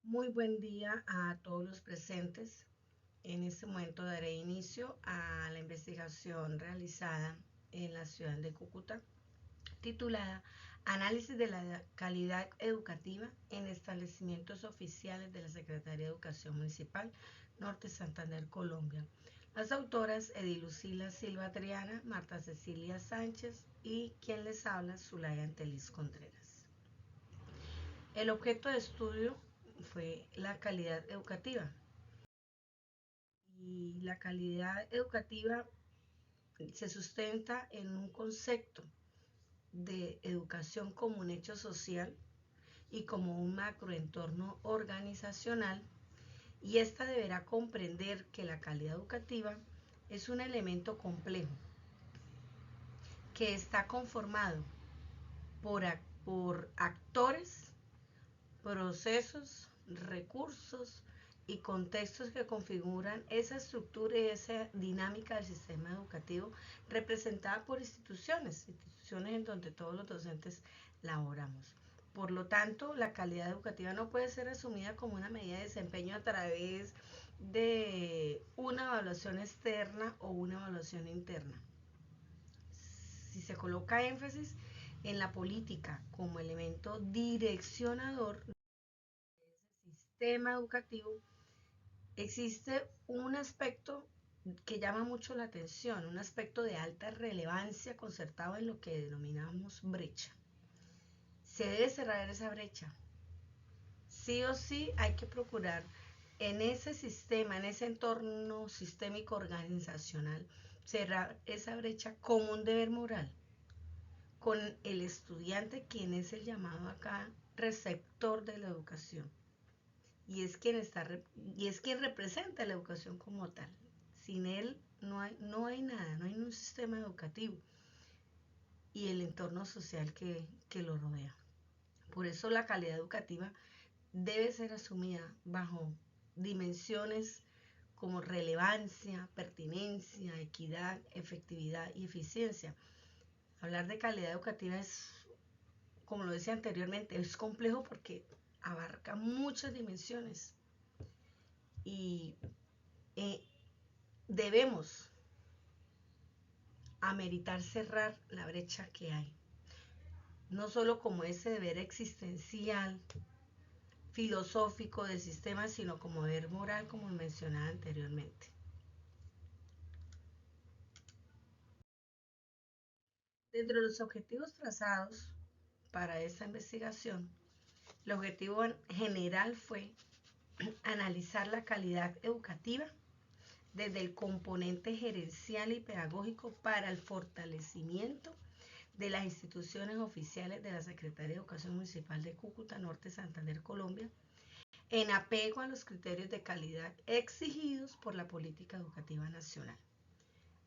Muy buen día a todos los presentes. En este momento daré inicio a la investigación realizada en la ciudad de Cúcuta, titulada Análisis de la calidad educativa en establecimientos oficiales de la Secretaría de Educación Municipal Norte Santander, Colombia. Las autoras Edilucila Silva Triana, Marta Cecilia Sánchez y quien les habla, Zulaya Antelis Contreras. El objeto de estudio fue la calidad educativa. Y la calidad educativa se sustenta en un concepto de educación como un hecho social y como un macroentorno organizacional, y esta deberá comprender que la calidad educativa es un elemento complejo que está conformado por, por actores, procesos, recursos y contextos que configuran esa estructura y esa dinámica del sistema educativo representada por instituciones en donde todos los docentes laboramos. Por lo tanto, la calidad educativa no puede ser asumida como una medida de desempeño a través de una evaluación externa o una evaluación interna. Si se coloca énfasis en la política como elemento direccionador sistema educativo, existe un aspecto que llama mucho la atención, un aspecto de alta relevancia concertado en lo que denominamos brecha. Se debe cerrar esa brecha. Sí o sí hay que procurar en ese sistema, en ese entorno sistémico organizacional, cerrar esa brecha como un deber moral con el estudiante, quien es el llamado acá receptor de la educación. Y es quien representa la educación como tal. Sin él no hay nada, no hay un sistema educativo y el entorno social que lo rodea. Por eso la calidad educativa debe ser asumida bajo dimensiones como relevancia, pertinencia, equidad, efectividad y eficiencia. Hablar de calidad educativa es, como lo decía anteriormente, es complejo porque abarca muchas dimensiones y eh, debemos ameritar cerrar la brecha que hay, no solo como ese deber existencial, filosófico del sistema, sino como deber moral, como mencionaba anteriormente. Dentro de los objetivos trazados para esta investigación, el objetivo general fue analizar la calidad educativa desde el componente gerencial y pedagógico para el fortalecimiento de las instituciones oficiales de la Secretaría de Educación Municipal de Cúcuta, Norte Santander, Colombia, en apego a los criterios de calidad exigidos por la política educativa nacional.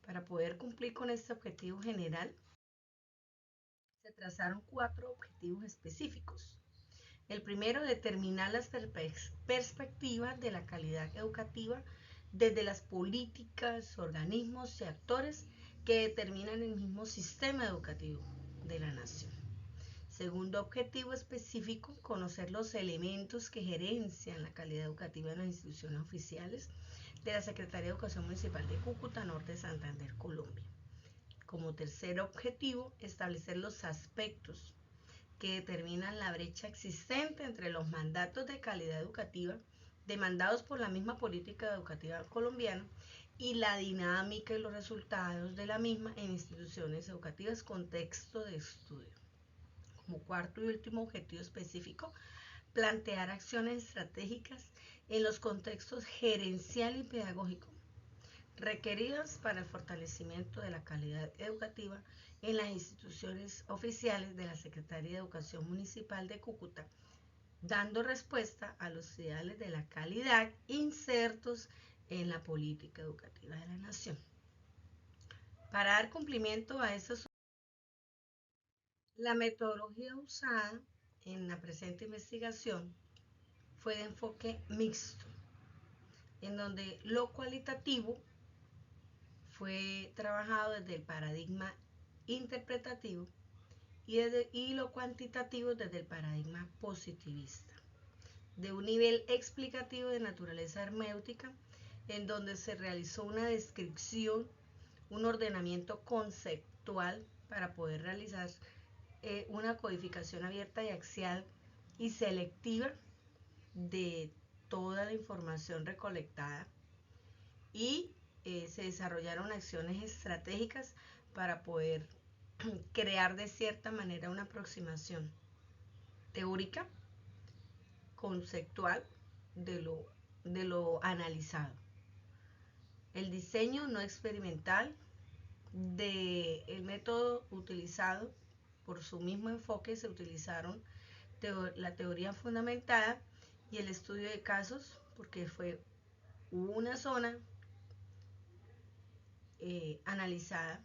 Para poder cumplir con este objetivo general, se trazaron 4 objetivos específicos. El primero, determinar las perspectivas de la calidad educativa desde las políticas, organismos y actores que determinan el mismo sistema educativo de la nación. Segundo objetivo específico, conocer los elementos que gerencian la calidad educativa en las instituciones oficiales de la Secretaría de Educación Municipal de Cúcuta, Norte de Santander, Colombia. Como tercer objetivo, establecer los aspectos que determinan la brecha existente entre los mandatos de calidad educativa demandados por la misma política educativa colombiana y la dinámica y los resultados de la misma en instituciones educativas, contexto de estudio. Como cuarto y último objetivo específico, plantear acciones estratégicas en los contextos gerencial y pedagógico requeridas para el fortalecimiento de la calidad educativa en las instituciones oficiales de la Secretaría de Educación Municipal de Cúcuta, dando respuesta a los ideales de la calidad insertos en la política educativa de la nación. Para dar cumplimiento a estos, la metodología usada en la presente investigación fue de enfoque mixto, en donde lo cualitativo fue trabajado desde el paradigma interpretativo y lo cuantitativo desde el paradigma positivista. de un nivel explicativo de naturaleza herméutica, en donde se realizó una descripción, un ordenamiento conceptual para poder realizar una codificación abierta y axial y selectiva de toda la información recolectada, y se desarrollaron acciones estratégicas para poder crear de cierta manera una aproximación teórica, conceptual de lo analizado. El diseño no experimental del método utilizado, por su mismo enfoque se utilizaron la teoría fundamentada y el estudio de casos, porque fue una zona analizada,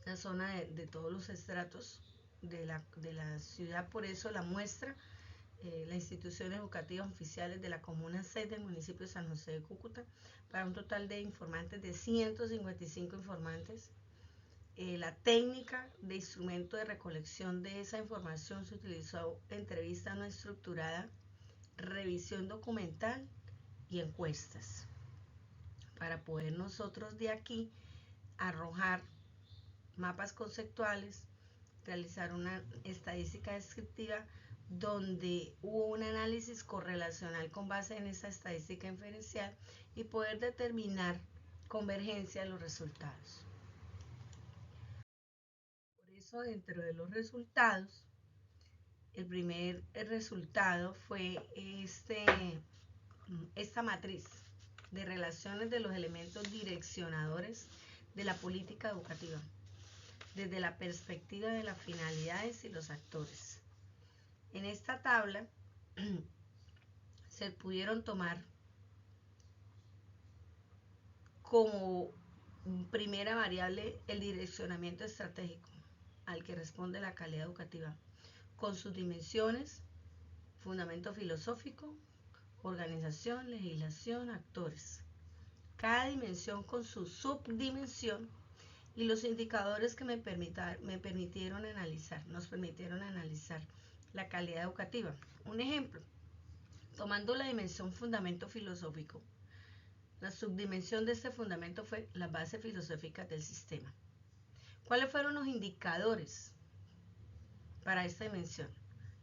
la zona de todos los estratos de la ciudad. Por eso la muestra, las instituciones educativas oficiales de la Comuna 6 del municipio de San José de Cúcuta, para un total de informantes de 155 informantes. La técnica de instrumento de recolección de esa información se utilizó: entrevista no estructurada, revisión documental y encuestas, para poder nosotros de aquí arrojar mapas conceptuales, realizar una estadística descriptiva donde hubo un análisis correlacional con base en esa estadística inferencial y poder determinar convergencia de los resultados. Por eso, dentro de los resultados, el primer resultado fue esta matriz de relaciones de los elementos direccionadores de la política educativa, desde la perspectiva de las finalidades y los actores. En esta tabla se pudieron tomar como primera variable el direccionamiento estratégico al que responde la calidad educativa, con sus dimensiones: fundamento filosófico, organización, legislación, actores. Cada dimensión con su subdimensión y los indicadores que nos permitieron analizar la calidad educativa. Un ejemplo, tomando la dimensión fundamento filosófico, la subdimensión de este fundamento fue las bases filosóficas del sistema. ¿Cuáles fueron los indicadores para esta dimensión?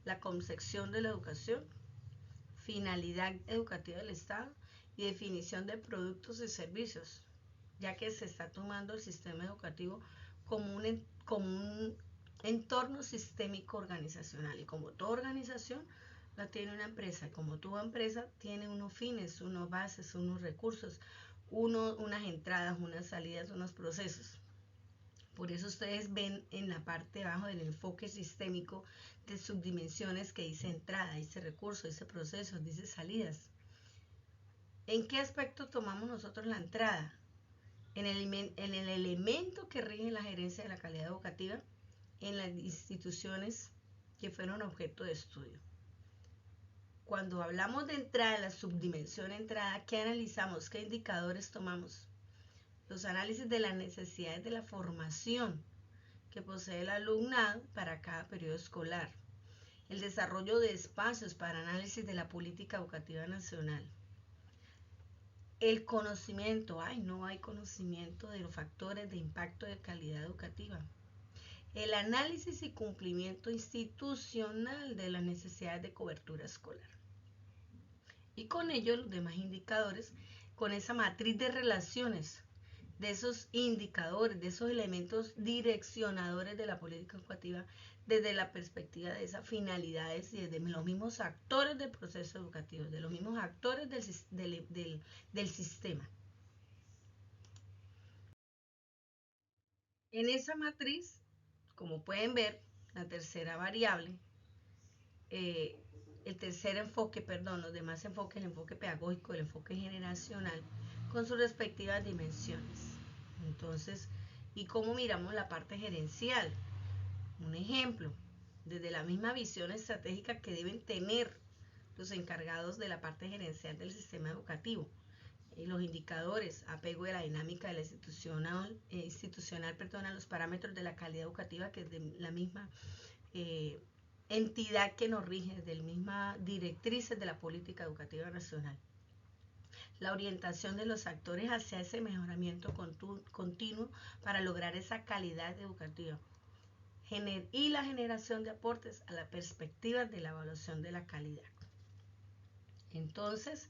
La concepción de la educación, finalidad educativa del Estado y definición de productos y servicios, ya que se está tomando el sistema educativo como un entorno sistémico organizacional, y como toda organización la tiene una empresa, y como toda empresa tiene unos fines, unos bases, unos recursos, unas entradas, unas salidas, unos procesos. Por eso ustedes ven en la parte de abajo del enfoque sistémico de subdimensiones que dice entrada, dice recurso, dice procesos, dice salidas. ¿En qué aspecto tomamos nosotros la entrada? En el elemento que rige la gerencia de la calidad educativa en las instituciones que fueron objeto de estudio. Cuando hablamos de entrada, la subdimensión entrada, ¿qué analizamos? ¿Qué indicadores tomamos? Los análisis de las necesidades de la formación que posee el alumnado para cada periodo escolar, el desarrollo de espacios para análisis de la política educativa nacional, el conocimiento, no hay conocimiento de los factores de impacto de calidad educativa, el análisis y cumplimiento institucional de las necesidades de cobertura escolar. Y con ello los demás indicadores, con esa matriz de relaciones, de esos indicadores, de esos elementos direccionadores de la política educativa, desde la perspectiva de esas finalidades y desde los mismos actores del proceso educativo, de los mismos actores del sistema. En esa matriz, como pueden ver, la tercera variable, el tercer enfoque, los demás enfoques, el enfoque pedagógico, el enfoque generacional, con sus respectivas dimensiones. Entonces, ¿y cómo miramos la parte gerencial? Un ejemplo, desde la misma visión estratégica que deben tener los encargados de la parte gerencial del sistema educativo. Los indicadores, apego de la dinámica de la institucional a los parámetros de la calidad educativa, que es de la misma entidad que nos rige desde las mismas directrices de la política educativa nacional. La orientación de los actores hacia ese mejoramiento continuo para lograr esa calidad educativa y la generación de aportes a la perspectiva de la evaluación de la calidad. Entonces,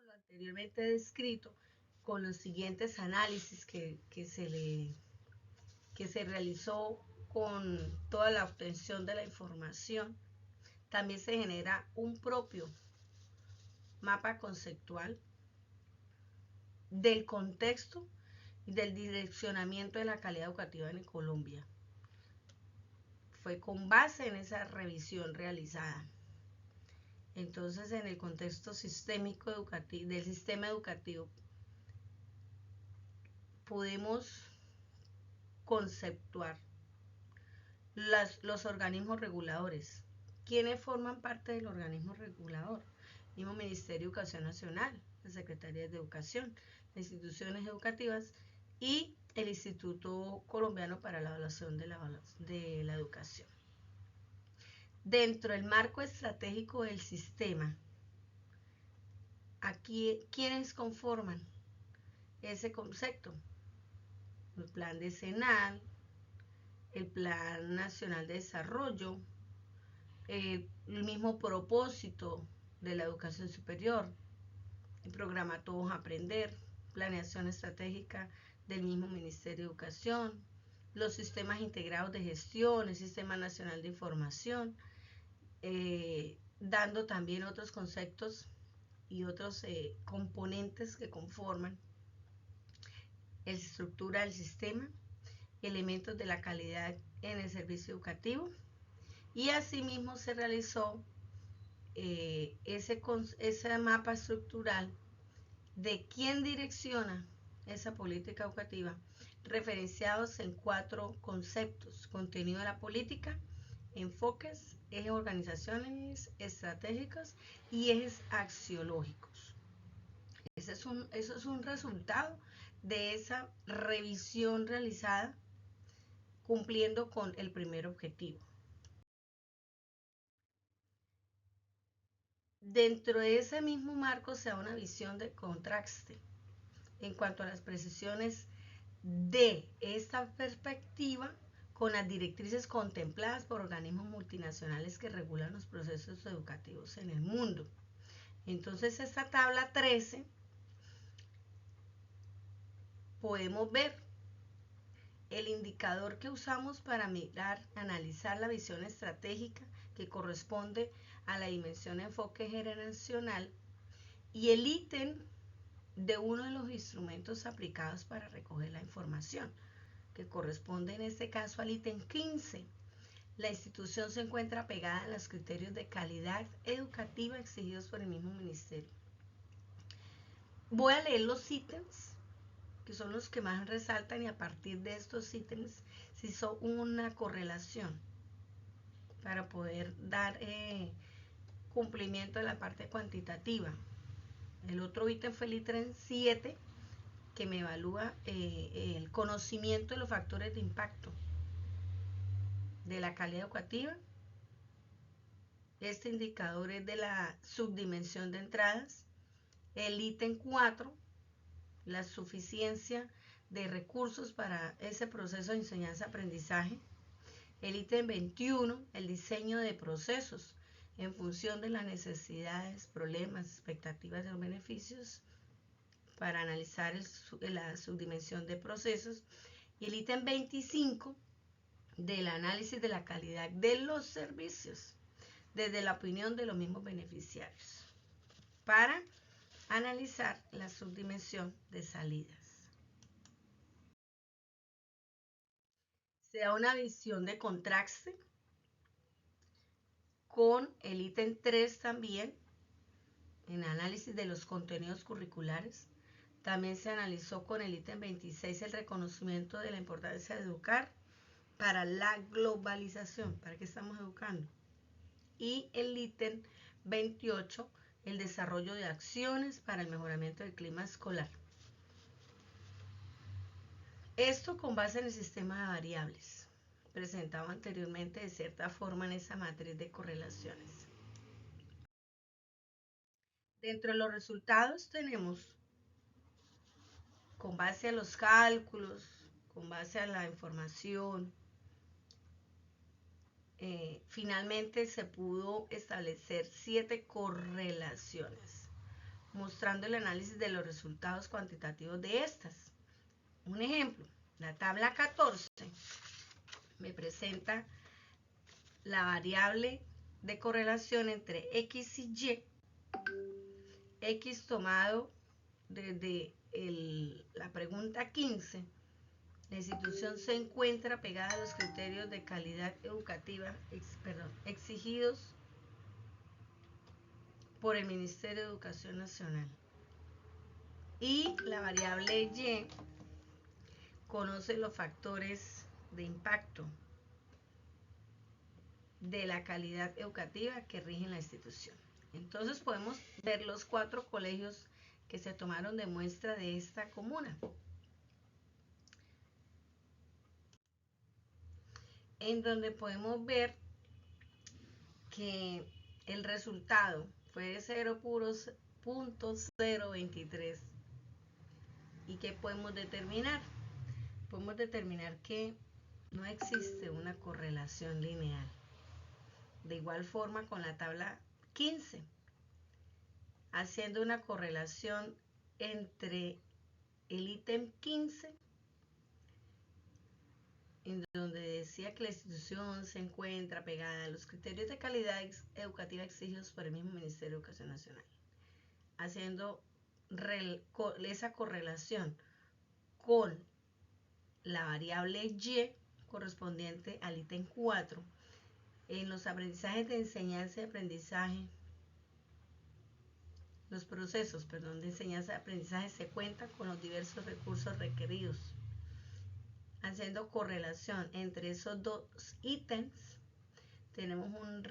lo anteriormente descrito, con los siguientes análisis que se realizó con toda la obtención de la información, también se genera un propio mapa conceptual del contexto y del direccionamiento de la calidad educativa en Colombia. Fue con base en esa revisión realizada. Entonces, en el contexto sistémico educativo, del sistema educativo, podemos conceptuar los organismos reguladores. ¿Quiénes forman parte del organismo regulador? El mismo Ministerio de Educación Nacional, la Secretaría de Educación, las instituciones educativas y el Instituto Colombiano para la Evaluación de la Educación. Dentro del marco estratégico del sistema, aquí, ¿quiénes conforman ese concepto? El Plan Decenal, el Plan Nacional de Desarrollo, el mismo propósito de la educación superior, el programa Todos Aprender, planeación estratégica del mismo Ministerio de Educación, los sistemas integrados de gestión, el Sistema Nacional de Información, dando también otros conceptos y otros componentes que conforman la estructura del sistema, elementos de la calidad en el servicio educativo, y asimismo se realizó ese mapa estructural de quién direcciona esa política educativa, referenciados en 4 conceptos: contenido de la política, enfoques, ejes organizaciones estratégicos y ejes axiológicos. Eso es un resultado de esa revisión realizada, cumpliendo con el primer objetivo. Dentro de ese mismo marco se da una visión de contraste en cuanto a las precisiones de esta perspectiva con las directrices contempladas por organismos multinacionales que regulan los procesos educativos en el mundo. Entonces, esta tabla 13 podemos ver el indicador que usamos para mirar, analizar la visión estratégica que corresponde a la dimensión de enfoque generacional y el ítem de uno de los instrumentos aplicados para recoger la información, que corresponde en este caso al ítem 15. La institución se encuentra pegada a los criterios de calidad educativa exigidos por el mismo ministerio. Voy a leer los ítems, que son los que más resaltan, y a partir de estos ítems se hizo una correlación para poder dar cumplimiento de la parte cuantitativa. El otro ítem fue el ítem 7, que me evalúa el conocimiento de los factores de impacto de la calidad educativa. Este indicador es de la subdimensión de entradas. El ítem 4, la suficiencia de recursos para ese proceso de enseñanza-aprendizaje. El ítem 21, el diseño de procesos en función de las necesidades, problemas, expectativas de los beneficios, para analizar la subdimensión de procesos. Y el ítem 25, del análisis de la calidad de los servicios desde la opinión de los mismos beneficiarios, para analizar la subdimensión de salidas. Se da una visión de contraste con el ítem 3 también, en análisis de los contenidos curriculares. También se analizó con el ítem 26 el reconocimiento de la importancia de educar para la globalización, para qué estamos educando. Y el ítem 28, el desarrollo de acciones para el mejoramiento del clima escolar. Esto con base en el sistema de variables. presentado anteriormente de cierta forma en esa matriz de correlaciones. Dentro de los resultados tenemos, con base a los cálculos, con base a la información, finalmente se pudo establecer 7 correlaciones, mostrando el análisis de los resultados cuantitativos de estas. Un ejemplo, la tabla 14 me presenta la variable de correlación entre X y Y, X tomado desde la pregunta 15. La institución se encuentra pegada a los criterios de calidad educativa exigidos por el Ministerio de Educación Nacional. Y la variable Y conoce los factores de impacto de la calidad educativa que rigen la institución. Entonces podemos ver los 4 colegios que se tomaron de muestra de esta comuna, en donde podemos ver que el resultado fue de 0.023. ¿Y qué podemos determinar? Podemos determinar que no existe una correlación lineal. De igual forma con la tabla 15, haciendo una correlación entre el ítem 15, en donde decía que la institución se encuentra pegada a los criterios de calidad educativa exigidos por el mismo Ministerio de Educación Nacional, haciendo esa correlación con la variable Y correspondiente al ítem 4. En los aprendizajes de enseñanza y aprendizaje, los procesos, de enseñanza y aprendizaje se cuentan con los diversos recursos requeridos. Haciendo correlación entre esos 2 ítems, tenemos un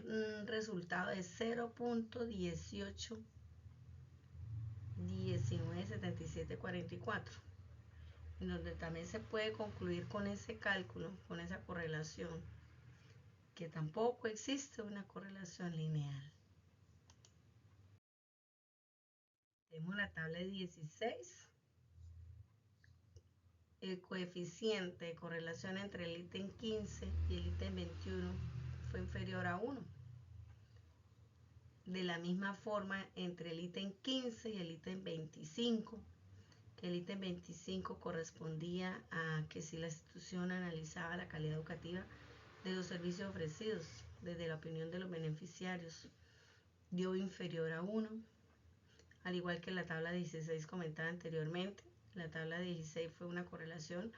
resultado de 0.18197744, en donde también se puede concluir con ese cálculo, con esa correlación, que tampoco existe una correlación lineal. Tenemos la tabla 16. El coeficiente de correlación entre el ítem 15 y el ítem 21 fue inferior a 1. De la misma forma, entre el ítem 15 y el ítem 25, que el ítem 25 correspondía a que si la institución analizaba la calidad educativa de los servicios ofrecidos desde la opinión de los beneficiarios, dio inferior a 1, al igual que la tabla 16 comentada anteriormente. La tabla 16 fue una correlación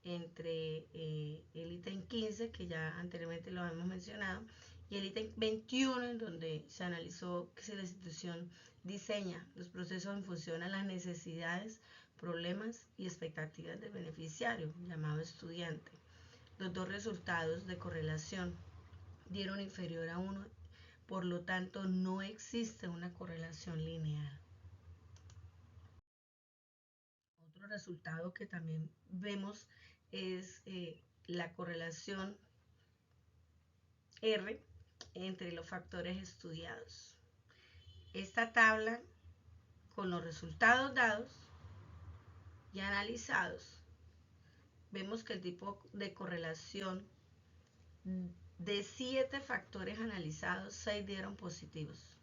entre el ítem 15, que ya anteriormente lo hemos mencionado, y el ítem 21, en donde se analizó que si la institución diseña los procesos en función a las necesidades, problemas y expectativas del beneficiario, llamado estudiante. Los 2 resultados de correlación dieron inferior a 1, por lo tanto no existe una correlación lineal. Otro resultado que también vemos es la correlación R entre los factores estudiados. Esta tabla, con los resultados dados y analizados, vemos que el tipo de correlación de 7 factores analizados, 6 dieron positivos.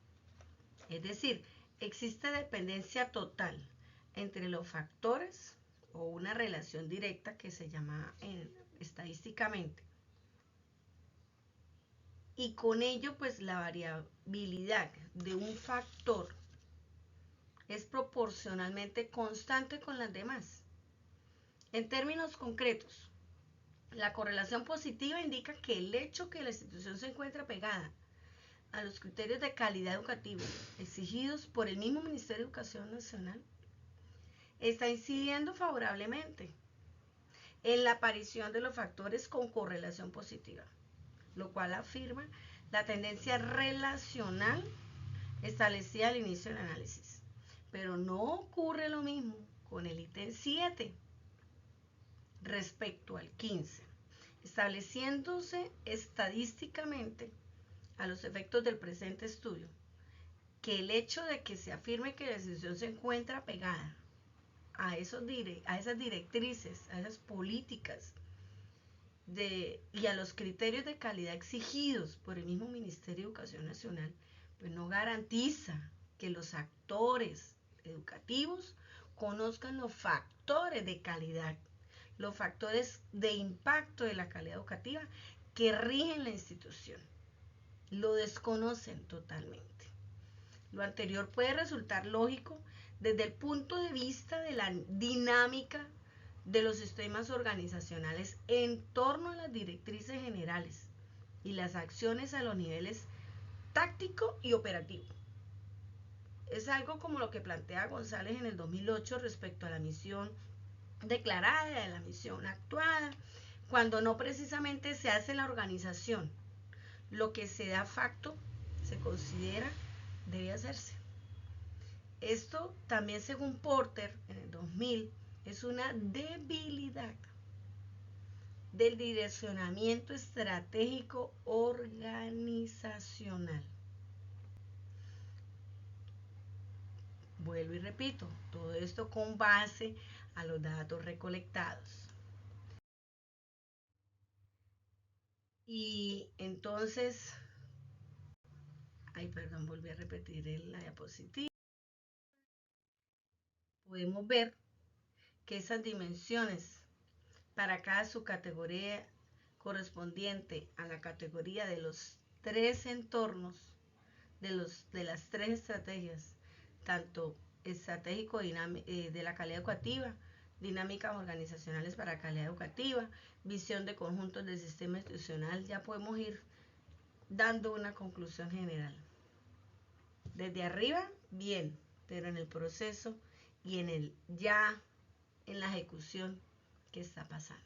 Es decir, existe dependencia total entre los factores, o una relación directa que se llama estadísticamente, y con ello pues la variabilidad de un factor es proporcionalmente constante con las demás. En términos concretos, la correlación positiva indica que el hecho que la institución se encuentra pegada a los criterios de calidad educativa exigidos por el mismo Ministerio de Educación Nacional está incidiendo favorablemente en la aparición de los factores con correlación positiva, lo cual afirma la tendencia relacional establecida al inicio del análisis. Pero no ocurre lo mismo con el ítem 7 respecto al 15. estableciéndose estadísticamente a los efectos del presente estudio que el hecho de que se afirme que la institución se encuentra pegada a esas directrices, a esas políticas y a los criterios de calidad exigidos por el mismo Ministerio de Educación Nacional, pues no garantiza que los actores educativos conozcan los factores de calidad, los factores de impacto de la calidad educativa que rigen la institución. Lo desconocen totalmente. Lo anterior puede resultar lógico desde el punto de vista de la dinámica de los sistemas organizacionales en torno a las directrices generales y las acciones a los niveles táctico y operativo. Es algo como lo que plantea González en el 2008 respecto a la misión declarada y a la misión actuada, cuando no precisamente se hace la organización, lo que se da facto se considera debe hacerse. Esto también, según Porter en el 2000, es una debilidad del direccionamiento estratégico organizacional. Vuelvo y repito, todo esto con base a los datos recolectados. Y entonces, volví a repetir la diapositiva. Podemos ver que esas dimensiones para cada subcategoría correspondiente a la categoría de los tres entornos, de las tres estrategias, tanto estratégico de la calidad educativa, dinámicas organizacionales para calidad educativa, visión de conjuntos del sistema institucional, ya podemos ir dando una conclusión general. Desde arriba, bien, pero en el proceso y en la ejecución, ¿qué está pasando?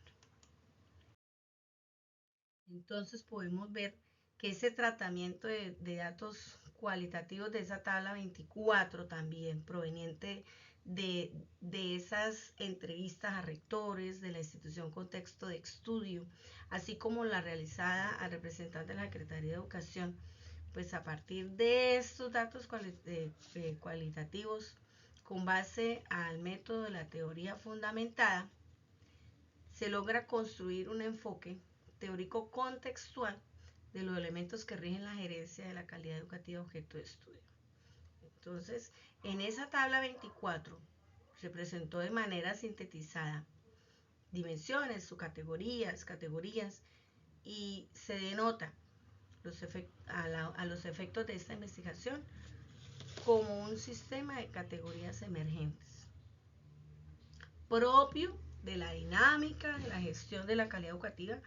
Entonces podemos ver que ese tratamiento de datos cualitativos de esa tabla 24 también proveniente de esas entrevistas a rectores de la institución Contexto de Estudio, así como la realizada al representante de la Secretaría de Educación, pues a partir de estos datos cualitativos, con base al método de la teoría fundamentada, se logra construir un enfoque teórico contextual de los elementos que rigen la gerencia de la calidad educativa objeto de estudio. Entonces, en esa tabla 24 se presentó de manera sintetizada dimensiones, subcategorías, categorías, y se denota a los efectos de esta investigación como un sistema de categorías emergentes, propio de la dinámica de la gestión de la calidad educativa,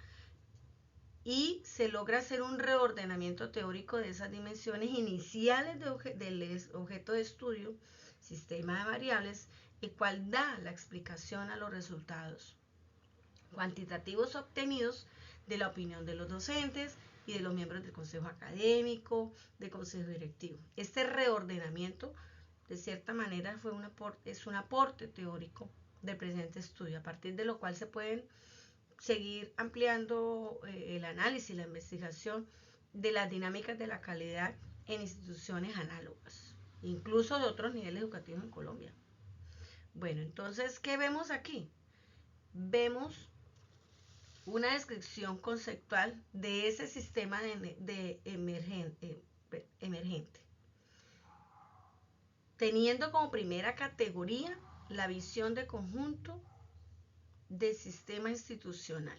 y se logra hacer un reordenamiento teórico de esas dimensiones iniciales del objeto de estudio, sistema de variables, el cual da la explicación a los resultados cuantitativos obtenidos de la opinión de los docentes y de los miembros del consejo académico, del consejo directivo. Este reordenamiento, de cierta manera, es un aporte teórico del presente estudio, a partir de lo cual se pueden seguir ampliando el análisis, la investigación de las dinámicas de la calidad en instituciones análogas, incluso de otros niveles educativos en Colombia. Bueno, entonces, ¿qué vemos aquí? Vemos una descripción conceptual de ese sistema emergente, teniendo como primera categoría la visión de conjunto del sistema institucional.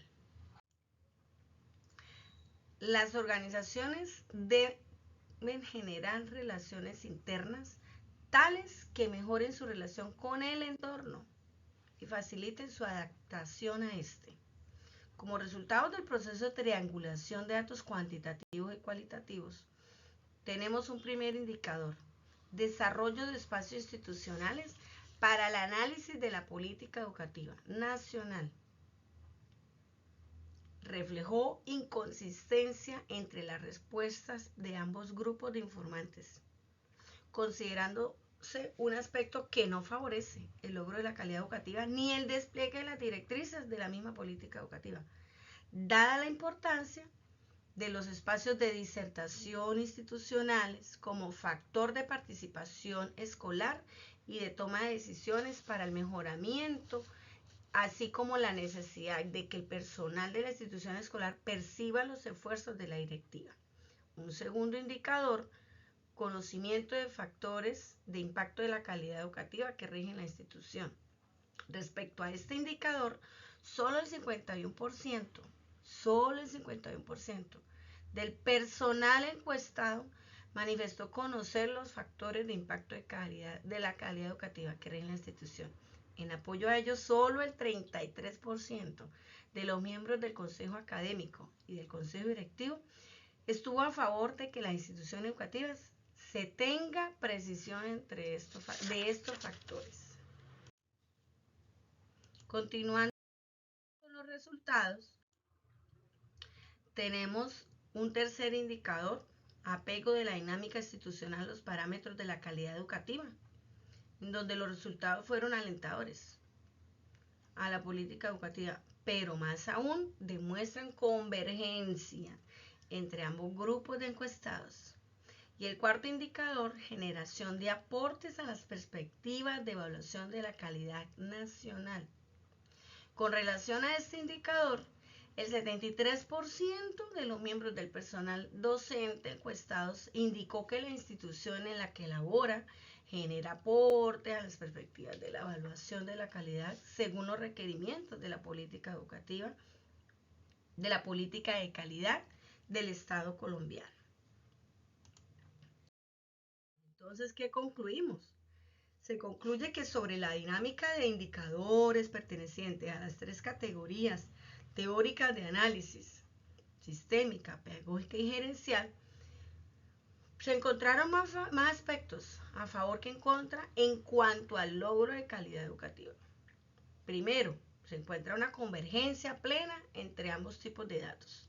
Las organizaciones deben generar relaciones internas tales que mejoren su relación con el entorno y faciliten su adaptación a este. Como resultado del proceso de triangulación de datos cuantitativos y cualitativos, tenemos un primer indicador: desarrollo de espacios institucionales para el análisis de la política educativa nacional. Reflejó inconsistencia entre las respuestas de ambos grupos de informantes, considerándose un aspecto que no favorece el logro de la calidad educativa ni el despliegue de las directrices de la misma política educativa. dada la importancia de los espacios de disertación institucionales como factor de participación escolar y de toma de decisiones para el mejoramiento, así como la necesidad de que el personal de la institución escolar perciba los esfuerzos de la directiva. Un segundo indicador, conocimiento de factores de impacto de la calidad educativa que rigen la institución. Respecto a este indicador, solo el 51% del personal encuestado manifestó conocer los factores de impacto de la calidad educativa que rigen la institución. En apoyo a ello, solo el 33% de los miembros del Consejo Académico y del Consejo Directivo estuvo a favor de que las instituciones educativas se tenga precisión de estos factores. Continuando con los resultados, tenemos un tercer indicador, apego de la dinámica institucional a los parámetros de la calidad educativa, en donde los resultados fueron alentadores a la política educativa, pero más aún demuestran convergencia entre ambos grupos de encuestados. Y el cuarto indicador, generación de aportes a las perspectivas de evaluación de la calidad nacional. Con relación a este indicador, el 73% de los miembros del personal docente encuestados indicó que la institución en la que labora genera aportes a las perspectivas de la evaluación de la calidad según los requerimientos de la política educativa, de la política de calidad del Estado colombiano. Entonces, ¿qué concluimos? Se concluye que sobre la dinámica de indicadores pertenecientes a las tres categorías teóricas de análisis, sistémica, pedagógica y gerencial, se encontraron más aspectos a favor que en contra en cuanto al logro de calidad educativa. Primero, se encuentra una convergencia plena entre ambos tipos de datos,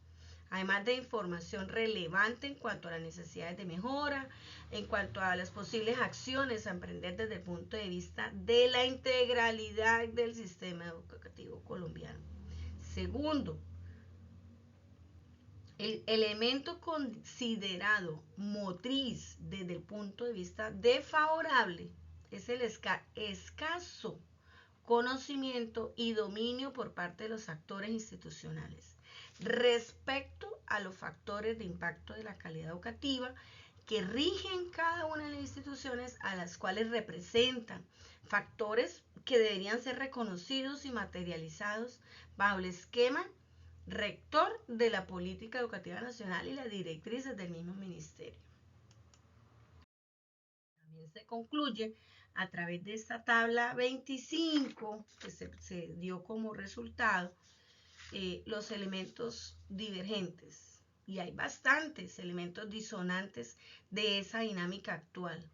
además de información relevante en cuanto a las necesidades de mejora, en cuanto a las posibles acciones a emprender desde el punto de vista de la integralidad del sistema educativo colombiano. Segundo, el elemento considerado motriz desde el punto de vista desfavorable es el escaso conocimiento y dominio por parte de los actores institucionales respecto a los factores de impacto de la calidad educativa que rigen cada una de las instituciones a las cuales representan, factores que deberían ser reconocidos y materializados bajo el esquema rector de la política educativa nacional y las directrices del mismo ministerio. También se concluye a través de esta tabla 25 que se dio como resultado los elementos divergentes, y hay bastantes elementos disonantes de esa dinámica actual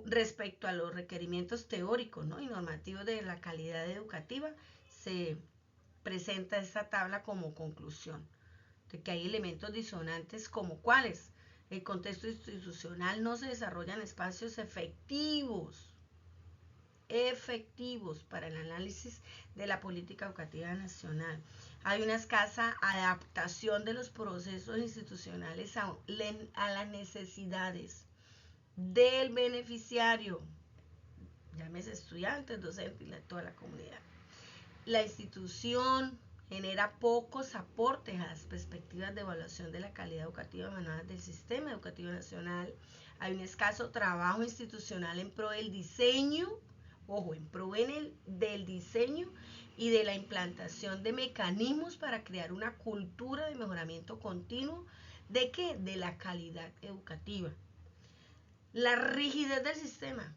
respecto a los requerimientos teóricos, ¿no?, y normativos de la calidad educativa. Se presenta esta tabla como conclusión de que hay elementos disonantes como cuáles: el contexto institucional no se desarrollan espacios efectivos para el análisis de la política educativa nacional. Hay una escasa adaptación de los procesos institucionales a las necesidades del beneficiario, llámese estudiantes, docentes y toda la comunidad. La institución genera pocos aportes a las perspectivas de evaluación de la calidad educativa emanadas del sistema educativo nacional. Hay un escaso trabajo institucional en pro del diseño, del diseño y de la implantación de mecanismos para crear una cultura de mejoramiento continuo. ¿De qué? De la calidad educativa. La rigidez del sistema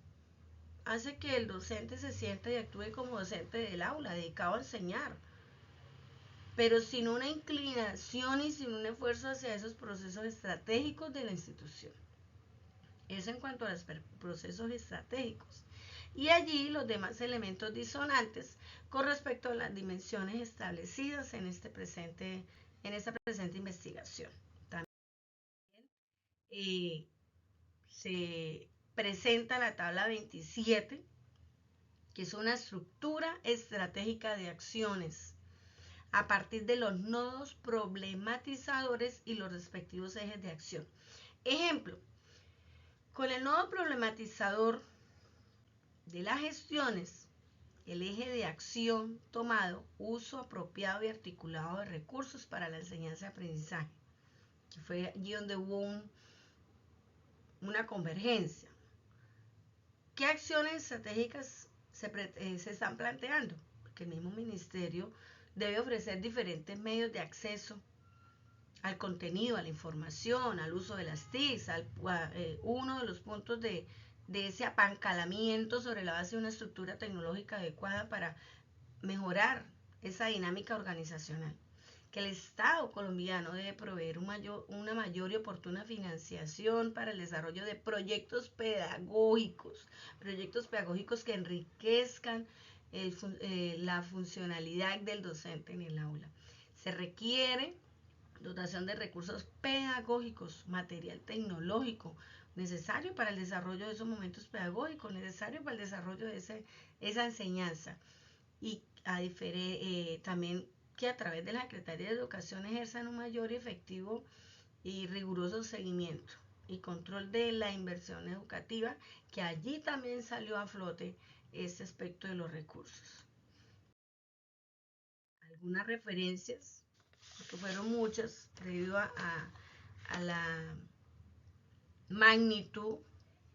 hace que el docente se sienta y actúe como docente del aula, dedicado a enseñar, pero sin una inclinación y sin un esfuerzo hacia esos procesos estratégicos de la institución. Eso en cuanto a los procesos estratégicos. Y allí los demás elementos disonantes con respecto a las dimensiones establecidas en esta presente investigación. También se presenta la tabla 27, que es una estructura estratégica de acciones a partir de los nodos problematizadores y los respectivos ejes de acción. Ejemplo, con el nodo problematizador de las gestiones, el eje de acción tomado, uso apropiado y articulado de recursos para la enseñanza-aprendizaje, que fue allí donde hubo una convergencia. ¿Qué acciones estratégicas se están planteando? Porque el mismo ministerio debe ofrecer diferentes medios de acceso al contenido, a la información, al uso de las TICs, uno de los puntos de ese apancalamiento sobre la base de una estructura tecnológica adecuada para mejorar esa dinámica organizacional. Que el Estado colombiano debe proveer una mayor y oportuna financiación para el desarrollo de proyectos pedagógicos que enriquezcan la funcionalidad del docente en el aula. Se requiere dotación de recursos pedagógicos, material tecnológico necesario para el desarrollo de esos momentos pedagógicos, necesario para el desarrollo de esa enseñanza. Y también que a través de la Secretaría de Educación ejerzan un mayor y efectivo y riguroso seguimiento y control de la inversión educativa, que allí también salió a flote este aspecto de los recursos. Algunas referencias, porque fueron muchas debido a la magnitud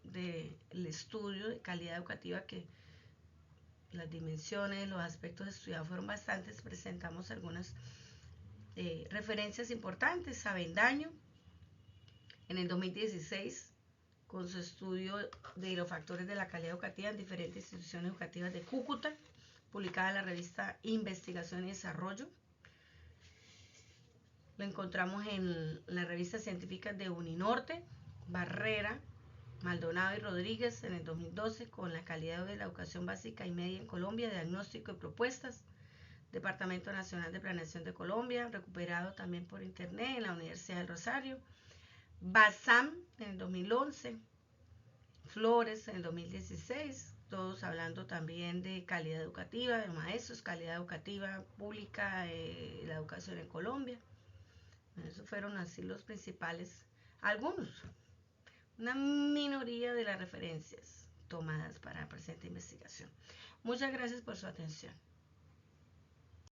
del estudio de calidad educativa, que las dimensiones, los aspectos estudiados fueron bastantes. Presentamos algunas referencias importantes. Avendaño, en el 2016, con su estudio de los factores de la calidad educativa en diferentes instituciones educativas de Cúcuta, publicada en la revista Investigación y Desarrollo. Lo encontramos en la revista científica de Uninorte, Barrera, Maldonado y Rodríguez en el 2012, con la calidad de la educación básica y media en Colombia, diagnóstico y propuestas. Departamento Nacional de Planeación de Colombia, recuperado también por internet en la Universidad del Rosario. Bazán en el 2011, Flores en el 2016, todos hablando también de calidad educativa, de maestros, calidad educativa pública, la educación en Colombia. Esos fueron así los principales, algunos, una minoría de las referencias tomadas para la presente investigación. Muchas gracias por su atención.